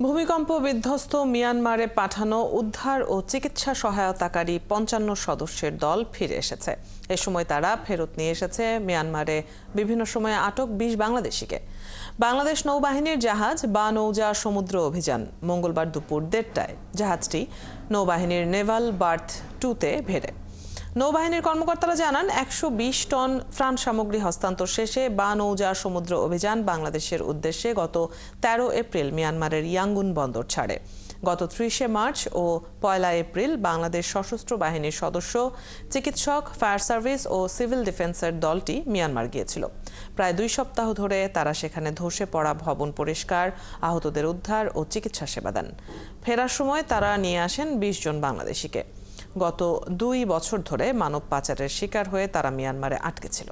ভূমিকম্প বিধ্বস্ত মিয়ানমারে পাঠানো উদ্ধার ও চিকিৎসা সহায়তাকারী ৫৫ সদস্যের দল ফিরে এসেছে। এ সময় তারা ফেরত নিয়ে এসেছে মিয়ানমারে বিভিন্ন সময়ে আটক ২০ বাংলাদেশিকে। বাংলাদেশ নৌবাহিনীর জাহাজ বা নৌজা সমুদ্র অভিযান মঙ্গলবার দুপুর ১:৩০টায় জাহাজটি নৌবাহিনীর নেভাল বার্থ 2-তে ভেড়ে। নৌবাহিনীর কর্মকর্তারা জানান ১২০ টন ত্রাণ সামগ্রী হস্তান্তর শেষে বা নৌজা সমুদ্র অভিযান বাংলাদেশের উদ্দেশ্যে গত ১৩ এপ্রিল মিয়ানমারের ইয়াঙ্গুন বন্দর ছাড়ে। গত ৩০শে মার্চ ও ১লা এপ্রিল বাংলাদেশ সশস্ত্র বাহিনীর সদস্য, চিকিৎসক, ফায়ার সার্ভিস ও সিভিল ডিফেন্সের দলটি মিয়ানমার গিয়েছিল। প্রায় ২ সপ্তাহ ধরে তারা সেখানে ধসে পড়া ভবন পরিষ্কার, আহতদের উদ্ধার ও চিকিৎসা সেবা দেন। ফেরার সময় তারা নিয়ে আসেন ২০ জন বাংলাদেশিকে। গত ২ বছর ধরে মানব পাচারের শিকার হয়ে তারা মিয়ানমারে আটকে ছিল।